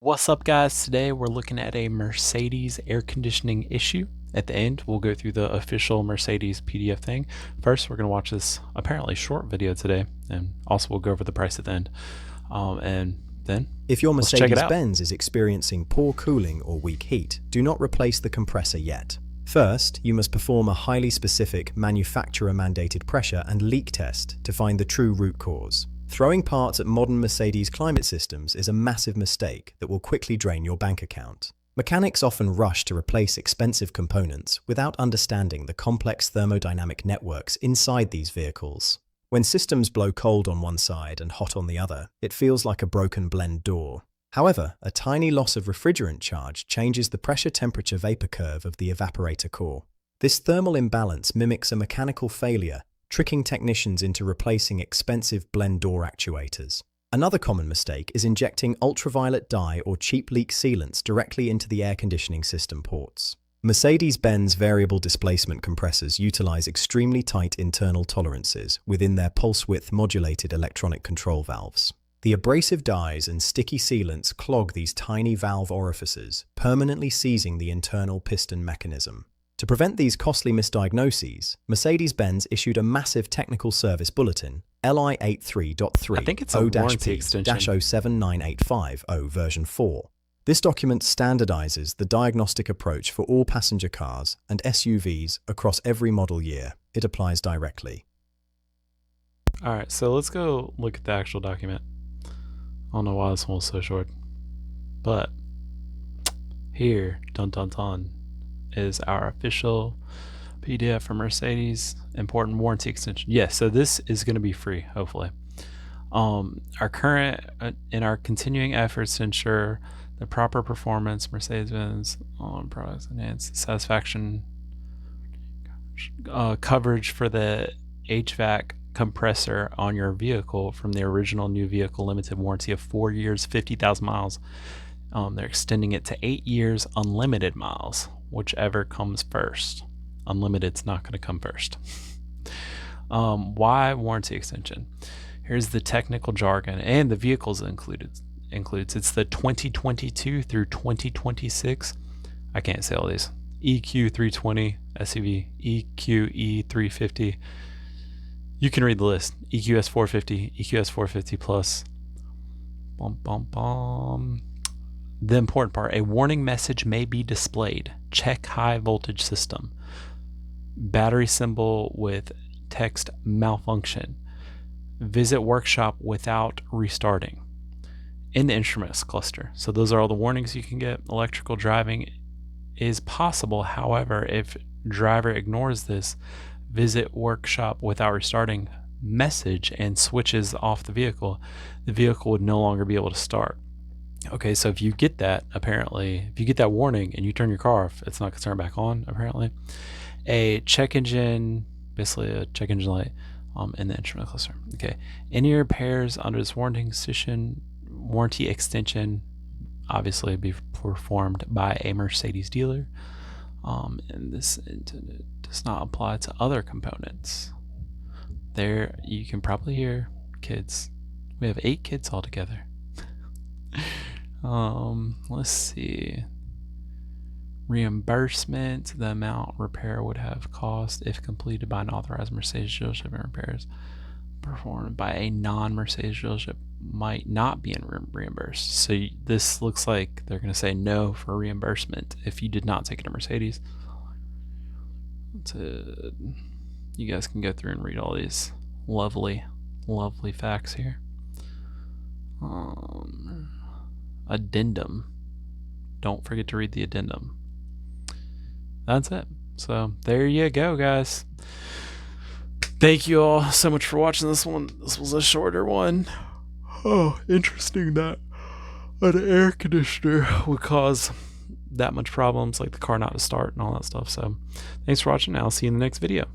What's up, guys? Today we're looking at a Mercedes air conditioning issue. At the end, we'll go through the official Mercedes PDF thing. First, we're going to watch this apparently short video today, and also we'll go over the price at the end. And then if your let's check it out. Mercedes-Benz is experiencing poor cooling or weak heat, do not replace the compressor yet. First, you must perform a highly specific manufacturer-mandated pressure and leak test to find the true root cause. Throwing parts at modern Mercedes climate systems is a massive mistake that will quickly drain your bank account. Mechanics often rush to replace expensive components without understanding the complex thermodynamic networks inside these vehicles. When systems blow cold on one side and hot on the other, it feels like a broken blend door. However, a tiny loss of refrigerant charge changes the pressure-temperature vapor curve of the evaporator core. This thermal imbalance mimics a mechanical failure, tricking technicians into replacing expensive blend door actuators. Another common mistake is injecting ultraviolet dye or cheap leak sealants directly into the air conditioning system ports. Mercedes-Benz variable displacement compressors utilize extremely tight internal tolerances within their pulse-width-modulated electronic control valves. The abrasive dyes and sticky sealants clog these tiny valve orifices, permanently seizing the internal piston mechanism. To prevent these costly misdiagnoses, Mercedes-Benz issued a massive technical service bulletin, LI 83.3 I think it's a warranty extension. O-07985-0 version 4. This document standardizes the diagnostic approach for all passenger cars and SUVs across every model year. It applies directly. All right, so let's go look at the actual document. I don't know why this one was so short, but here, dun dun dun, is our official PDF for Mercedes important warranty extension. Yes, so this is going to be free, hopefully. Our current in our continuing efforts to ensure the proper performance, Mercedes-Benz on products enhance satisfaction coverage for the HVAC compressor on your vehicle from the original new vehicle limited warranty of 4 years, 50,000 miles. They're extending it to 8 years, unlimited miles, whichever comes first. Unlimited's not going to come first. Why warranty extension? Here's the technical jargon, and the vehicles includes. It's the 2022 through 2026. I can't say all these. EQ 320 SUV, EQ E350. You can read the list. EQS 450, EQS 450 plus. The important part, a warning message may be displayed. Check high voltage system. Battery symbol with text malfunction. Visit workshop without restarting. In the instruments cluster. So those are all the warnings you can get. Electrical driving is possible. However, if driver ignores this visit workshop without restarting message and switches off the vehicle would no longer be able to start. Okay, so if you get that, apparently, if you get that warning and you turn your car off, it's not going to turn back on, apparently. A check engine, basically a check engine light in the instrument cluster. Okay, any repairs under this warranty extension, obviously be performed by a Mercedes dealer. And this does not apply to other components. There, you can probably hear kids. We have 8 kids altogether. Let's see. Reimbursement, the amount repair would have cost if completed by an authorized Mercedes dealership, and repairs performed by a non-Mercedes dealership might not be reimbursed. So this looks like they're going to say no for reimbursement if you did not take it to Mercedes. You guys can go through and read all these lovely facts here. Addendum. Don't forget to read the addendum. That's it. So there you go, guys. Thank you all so much for watching this one. This was a shorter one. Oh, interesting that an air conditioner would cause that much problems, like the car not to start and all that stuff. So thanks for watching. I'll see you in the next video.